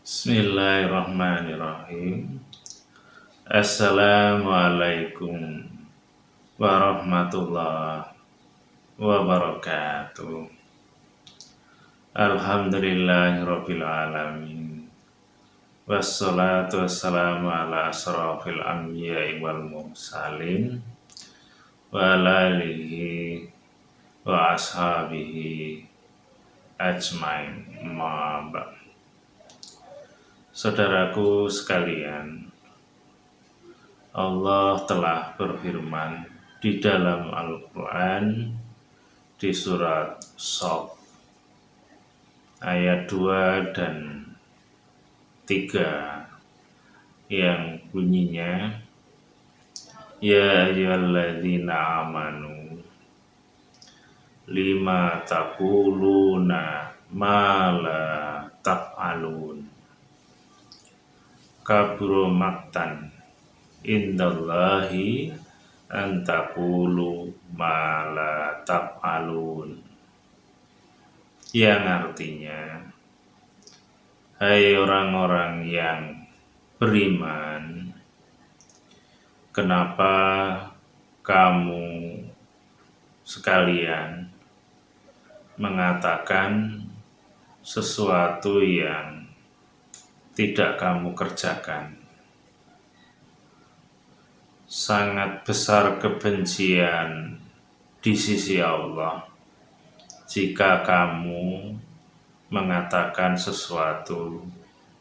Bismillahirrahmanirrahim. Assalamualaikum warahmatullahi wabarakatuh. Alhamdulillahirabbil alamin. Wassalatu wassalamu ala asrofil anbiya'i wal mursalin wa ala alihi wa ashabihi ajmain. Ma'abak. Saudaraku sekalian, Allah telah berfirman di dalam Al-Quran di surat Shaf ayat 2 dan 3 yang bunyinya, Ya ayyuhalladzina amanu lima taquluna ma la taf'alun kabura maktan indallahi an taqulu ma la taf'alun, yang artinya, hai orang-orang yang beriman, kenapa kamu sekalian mengatakan sesuatu yang tidak kamu kerjakan? Sangat besar kebencian di sisi Allah jika kamu mengatakan sesuatu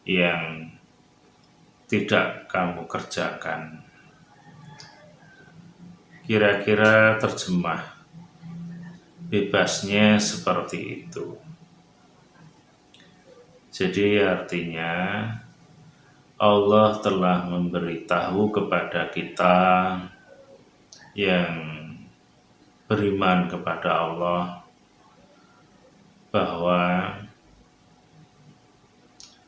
yang tidak kamu kerjakan. Kira-kira terjemah bebasnya seperti itu. Jadi artinya Allah telah memberitahu kepada kita yang beriman kepada Allah bahwa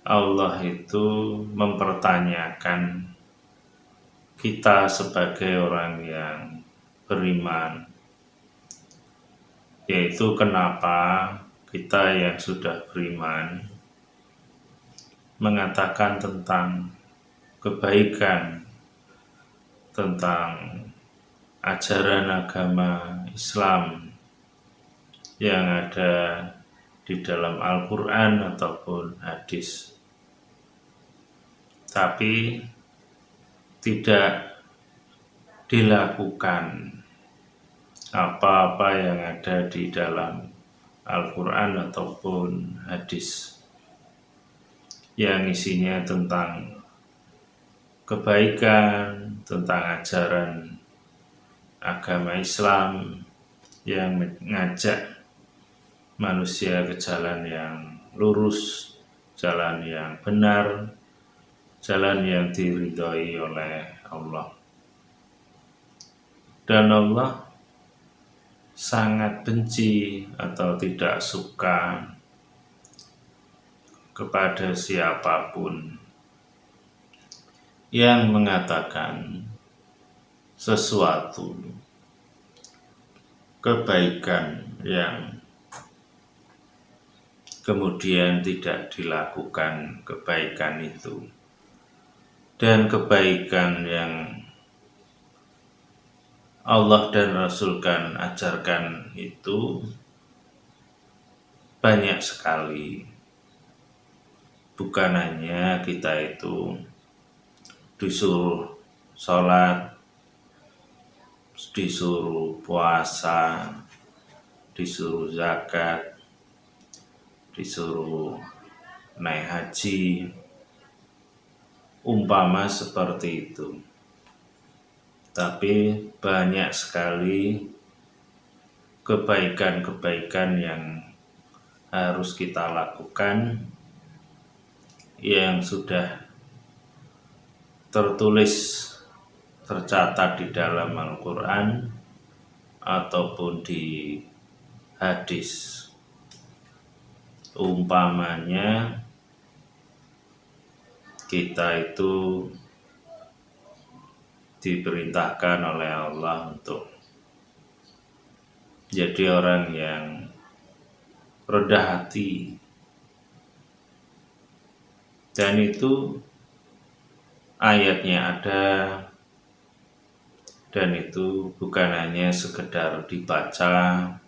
Allah itu mempertanyakan kita sebagai orang yang beriman, yaitu kenapa kita yang sudah beriman mengatakan tentang kebaikan, tentang ajaran agama Islam yang ada di dalam Al-Quran ataupun hadis, tapi tidak dilakukan apa-apa yang ada di dalam Al-Quran ataupun hadis yang isinya tentang kebaikan, tentang ajaran agama Islam yang mengajak manusia ke jalan yang lurus, jalan yang benar, jalan yang diridhoi oleh Allah. Dan Allah sangat benci atau tidak suka kepada siapapun yang mengatakan sesuatu kebaikan yang kemudian tidak dilakukan kebaikan itu, dan kebaikan yang Allah dan Rasul-Kan ajarkan itu banyak sekali. Bukan hanya kita itu disuruh sholat, disuruh puasa, disuruh zakat, disuruh naik haji, umpama seperti itu. Tapi banyak sekali kebaikan-kebaikan yang harus kita lakukan, yang sudah tertulis, tercatat di dalam Al-Quran ataupun di hadis. Umpamanya kita itu diperintahkan oleh Allah untuk jadi orang yang rendah hati Dan itu ayatnya ada, dan itu bukan hanya sekedar dibaca,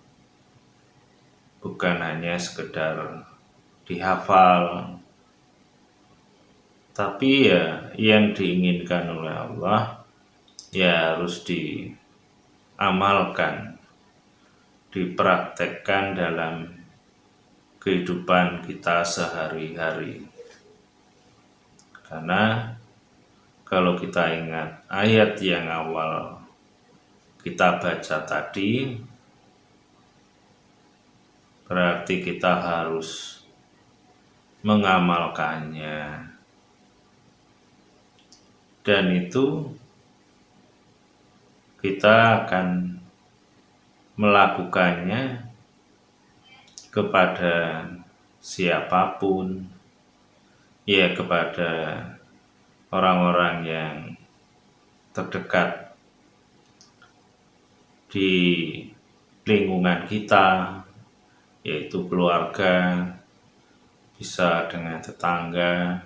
bukan hanya sekedar dihafal, tapi ya yang diinginkan oleh Allah ya harus diamalkan, dipraktekkan dalam kehidupan kita sehari-hari. Karena kalau kita ingat ayat yang awal kita baca tadi, berarti kita harus mengamalkannya. Dan itu kita akan melakukannya kepada siapapun, ya kepada orang-orang yang terdekat di lingkungan kita, yaitu keluarga, bisa dengan tetangga,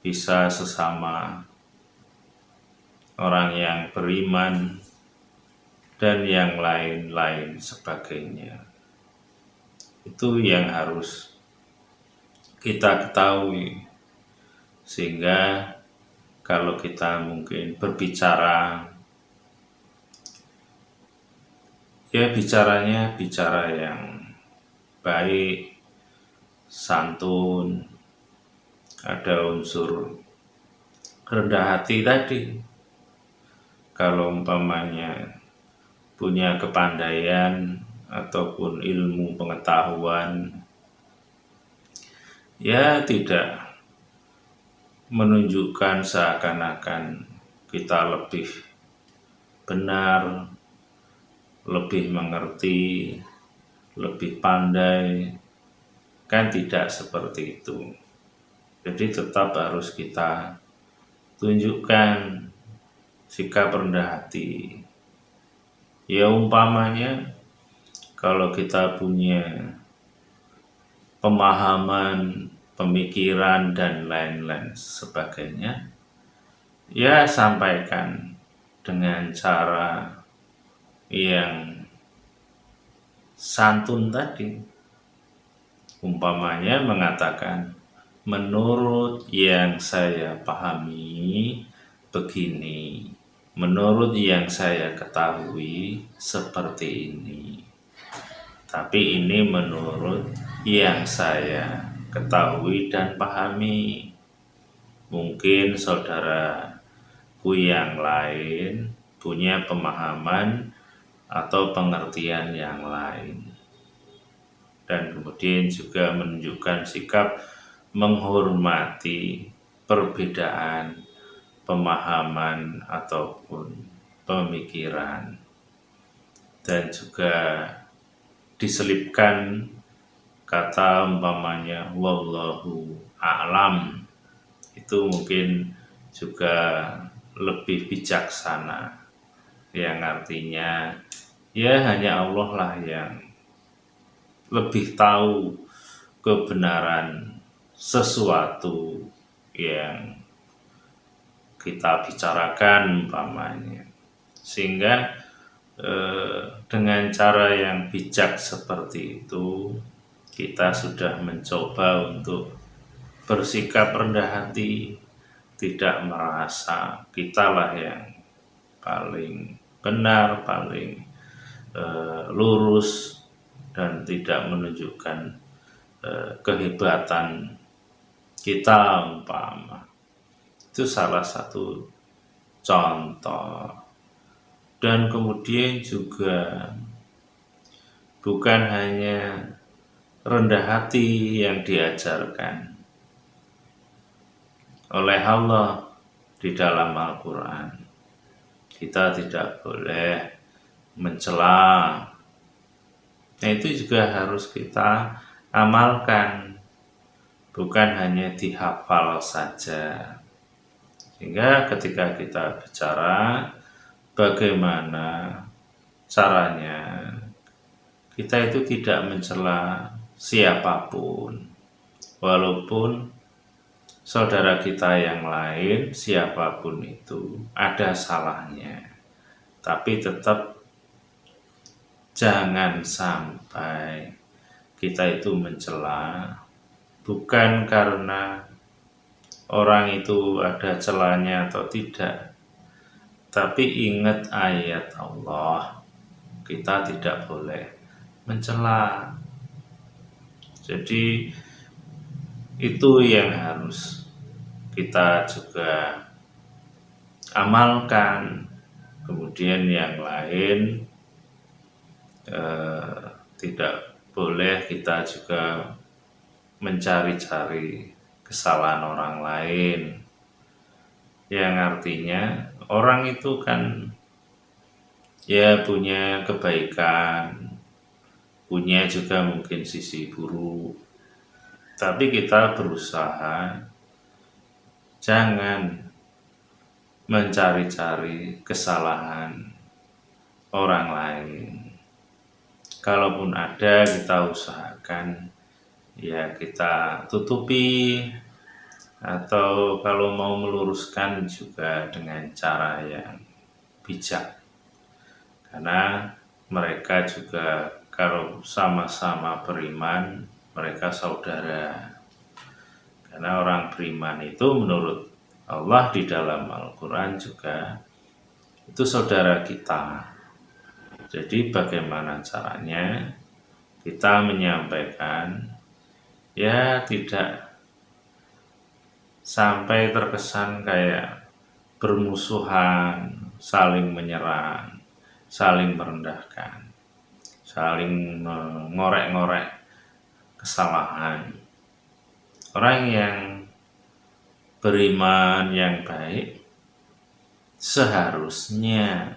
bisa sesama orang yang beriman, dan yang lain-lain sebagainya. Itu yang harus kita ketahui, sehingga kalau kita mungkin berbicara, ya bicaranya bicara yang baik, santun, ada unsur rendah hati tadi. Kalau umpamanya punya kepandaian ataupun ilmu pengetahuan, ya tidak menunjukkan seakan-akan kita lebih benar, lebih mengerti, lebih pandai, kan tidak seperti itu. Jadi tetap harus kita tunjukkan sikap rendah hati. Ya umpamanya kalau kita punya pemahaman, pemikiran, dan lain-lain sebagainya, ya sampaikan dengan cara yang santun tadi. Umpamanya mengatakan, menurut yang saya pahami begini, menurut yang saya ketahui seperti ini, tapi ini menurut yang saya ketahui dan pahami. Mungkin saudaraku yang lain punya pemahaman atau pengertian yang lain. Dan kemudian juga menunjukkan sikap menghormati perbedaan pemahaman ataupun pemikiran, dan juga diselipkan kata umpamanya wallahu a'lam, itu mungkin juga lebih bijaksana, yang artinya ya hanya Allah lah yang lebih tahu kebenaran sesuatu yang kita bicarakan umpamanya. Sehingga dengan cara yang bijak seperti itu, kita sudah mencoba untuk bersikap rendah hati, tidak merasa kita lah yang paling benar, paling lurus, dan tidak menunjukkan kehebatan kita umpama. Itu salah satu contoh. Dan kemudian juga bukan hanya rendah hati yang diajarkan oleh Allah di dalam Al-Quran. Kita tidak boleh mencela. Nah, itu juga harus kita amalkan, bukan hanya dihafal saja. Sehingga ketika kita bicara, bagaimana caranya kita itu tidak mencela siapapun, walaupun saudara kita yang lain, siapapun itu, ada salahnya. Tapi tetap jangan sampai kita itu mencela, bukan karena orang itu ada celahnya atau tidak, tapi ingat ayat Allah, kita tidak boleh mencela. Jadi itu yang harus kita juga amalkan. Kemudian yang lain tidak boleh kita juga mencari-cari kesalahan orang lain, yang artinya orang itu kan ya punya kebaikan, punya juga mungkin sisi buruk, tapi kita berusaha jangan mencari-cari kesalahan orang lain. Kalaupun ada, kita usahakan ya kita tutupi, atau kalau mau meluruskan juga dengan cara yang bijak. Karena mereka juga kalau sama-sama beriman, mereka saudara. Karena orang beriman itu menurut Allah di dalam Al-Quran juga itu saudara kita. Jadi bagaimana caranya kita menyampaikan, ya tidak sampai terkesan kayak bermusuhan, saling menyerang, saling merendahkan, saling mengorek-ngorek kesalahan. Orang yang beriman yang baik seharusnya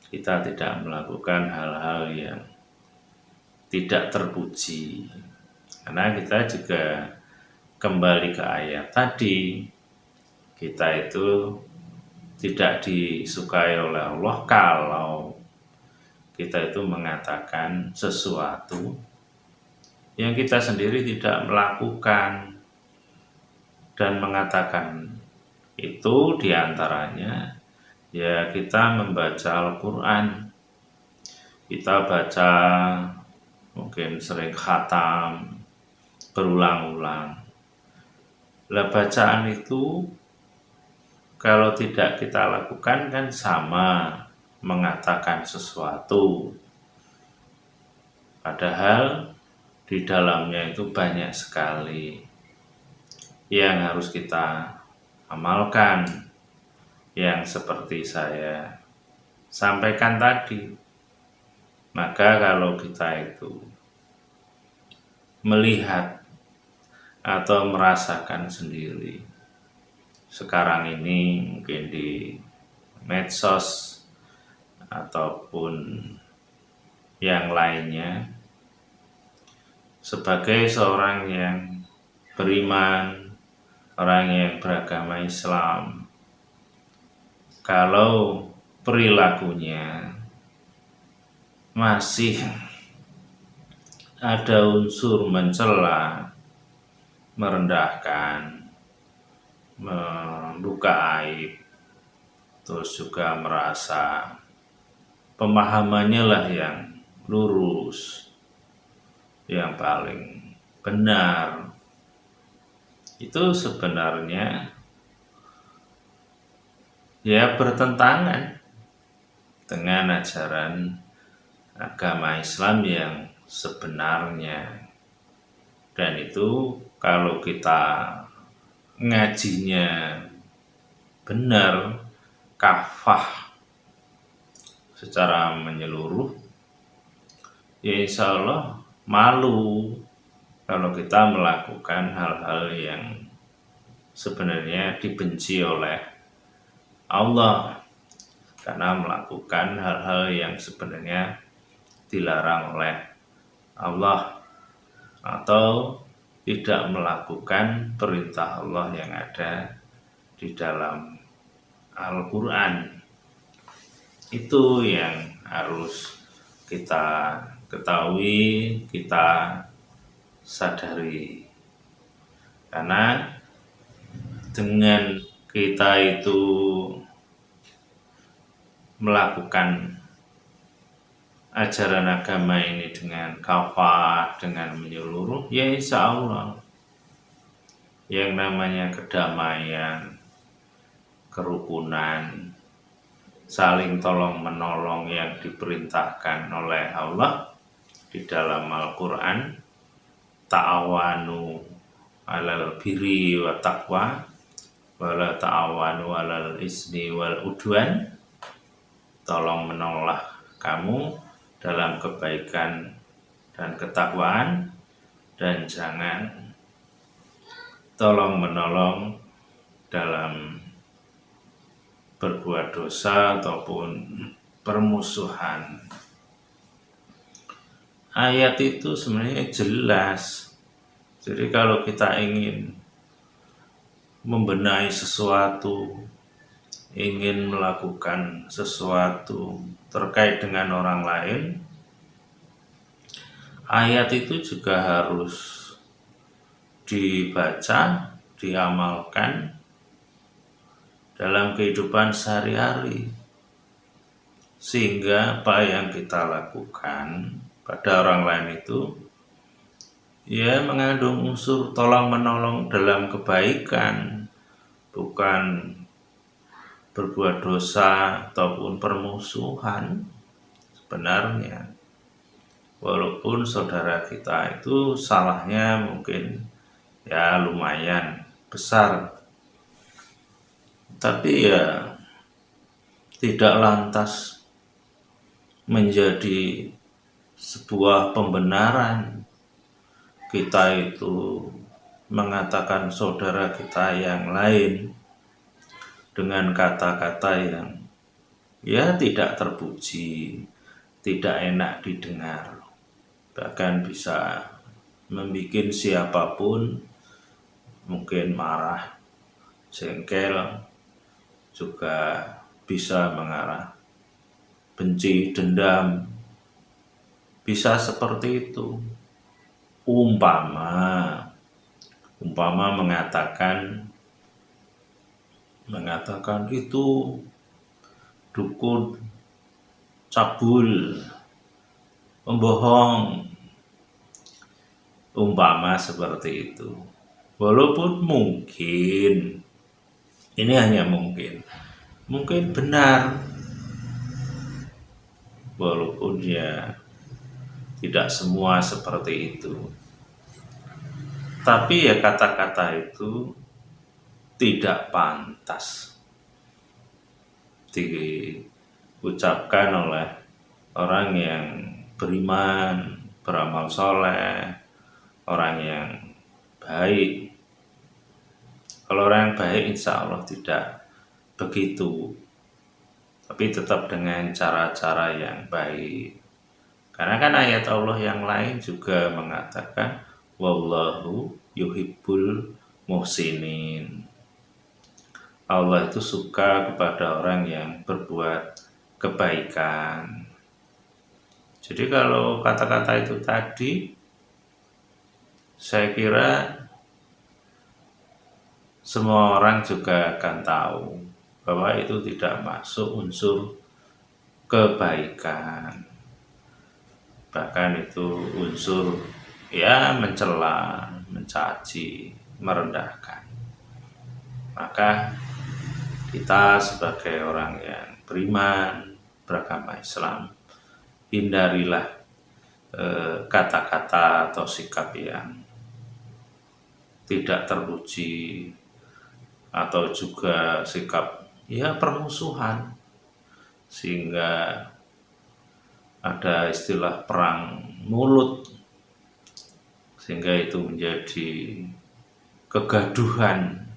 kita tidak melakukan hal-hal yang tidak terpuji. Karena kita juga kembali ke ayat tadi, kita itu tidak disukai oleh Allah kalau kita itu mengatakan sesuatu yang kita sendiri tidak melakukan, dan mengatakan itu diantaranya ya kita membaca Al-Quran, kita baca mungkin sering khatam berulang-ulang. Lah bacaan itu kalau tidak kita lakukan kan sama mengatakan sesuatu, padahal di dalamnya itu banyak sekali yang harus kita amalkan, yang seperti saya sampaikan tadi. Maka kalau kita itu melihat atau merasakan sendiri sekarang ini mungkin di medsos ataupun yang lainnya, sebagai seorang yang beriman, orang yang beragama Islam, kalau perilakunya masih ada unsur mencela, merendahkan, membuka aib, terus juga merasa pemahamannya lah yang lurus, yang paling benar, itu sebenarnya ya bertentangan dengan ajaran agama Islam yang sebenarnya. Dan itu kalau kita ngajinya benar, kafah secara menyeluruh, ya insya Allah malu kalau kita melakukan hal-hal yang sebenarnya dibenci oleh Allah, karena melakukan hal-hal yang sebenarnya dilarang oleh Allah, atau tidak melakukan perintah Allah yang ada di dalam Al-Quran. Itu yang harus kita ketahui, kita sadari. Karena dengan kita itu melakukan ajaran agama ini dengan kafah, dengan menyeluruh, ya insya Allah yang namanya kedamaian, kerukunan, saling tolong menolong yang diperintahkan oleh Allah di dalam Al-Quran, ta'awanu alal birri wa taqwa wala ta'awanu alal ismi wal udwan, tolong menolonglah kamu dalam kebaikan dan ketakwaan, dan jangan tolong menolong dalam berbuat dosa ataupun permusuhan. Ayat itu sebenarnya jelas. Jadi kalau kita ingin membenahi sesuatu, ingin melakukan sesuatu terkait dengan orang lain, ayat itu juga harus dibaca, diamalkan dalam kehidupan sehari-hari, sehingga apa yang kita lakukan pada orang lain itu ya mengandung unsur tolong menolong dalam kebaikan, bukan berbuat dosa ataupun permusuhan. Sebenarnya walaupun saudara kita itu salahnya mungkin ya lumayan besar, tapi ya tidak lantas menjadi sebuah pembenaran kita itu mengatakan saudara kita yang lain dengan kata-kata yang ya tidak terpuji, tidak enak didengar, bahkan bisa membuat siapapun mungkin marah, jengkel, juga bisa mengarah benci, dendam, bisa seperti itu. Umpama mengatakan itu dukun, cabul, pembohong, umpama seperti itu. Walaupun mungkin, ini hanya mungkin benar, walaupun ya tidak semua seperti itu. Tapi ya kata-kata itu tidak pantas diucapkan oleh orang yang beriman, beramal soleh, orang yang baik. Kalau orang yang baik insya Allah tidak begitu, tapi tetap dengan cara-cara yang baik. Karena kan ayat Allah yang lain juga mengatakan wallahu yuhibbul muhsinin. Allah itu suka kepada orang yang berbuat kebaikan. Jadi kalau kata-kata itu tadi, saya kira semua orang juga akan tahu bahwa itu tidak masuk unsur kebaikan. Bahkan itu unsur ya mencela, mencaci, merendahkan. Maka kita sebagai orang yang beriman, beragama Islam, hindarilah kata-kata atau sikap yang tidak terpuji, atau juga sikap ya permusuhan, sehingga ada istilah perang mulut, sehingga itu menjadi kegaduhan,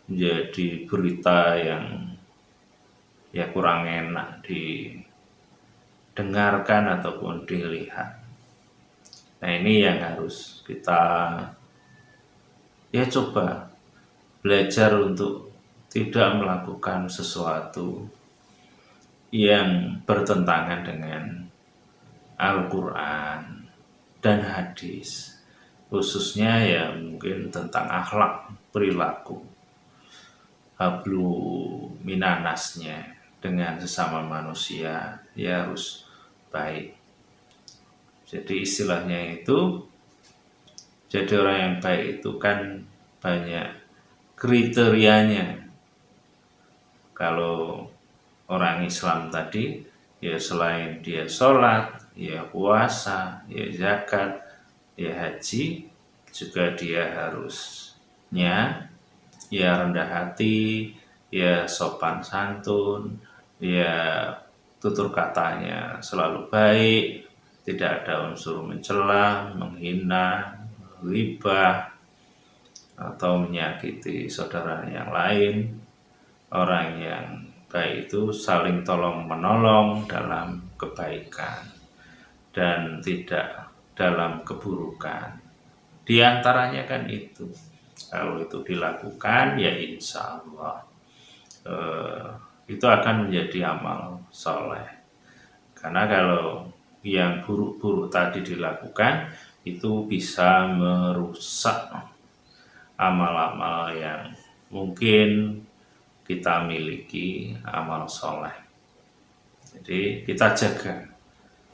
menjadi berita yang ya kurang enak didengarkan ataupun dilihat. Nah ini yang harus kita ya coba belajar untuk tidak melakukan sesuatu yang bertentangan dengan Al-Quran dan hadis, khususnya ya mungkin tentang akhlak perilaku. hablu minanasnya dengan sesama manusia ya harus baik. Jadi istilahnya itu, jadi orang yang baik itu kan banyak kriterianya. Kalau orang Islam tadi, ya selain dia sholat, ya puasa, ya zakat, ya haji, juga dia harusnya ya rendah hati, ya sopan santun, ya tutur katanya selalu baik, tidak ada unsur mencela, menghina, ghibah, atau menyakiti saudara yang lain. Orang yang baik itu saling tolong-menolong dalam kebaikan dan tidak dalam keburukan. Di antaranya kan itu. Kalau itu dilakukan, ya insya Allah itu akan menjadi amal soleh. Karena kalau yang buruk-buruk tadi dilakukan, itu bisa merusak amal-amal yang mungkin kita miliki, amal soleh. Jadi kita jaga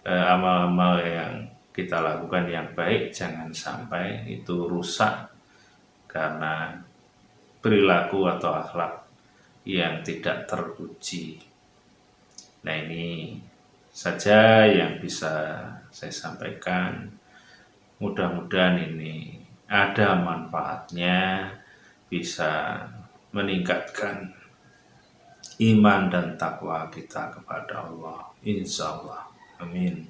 amal-amal yang kita lakukan yang baik, jangan sampai itu rusak karena perilaku atau akhlak yang tidak teruji. Nah, ini saja yang bisa saya sampaikan. Mudah-mudahan ini ada manfaatnya, bisa meningkatkan iman dan takwa kita kepada Allah, insya Allah, amin.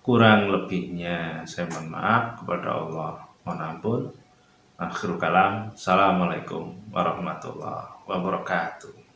Kurang lebihnya saya mohon maaf kepada Allah, mohon ampun. Akhirul kalam, assalamualaikum warahmatullahi wabarakatuh.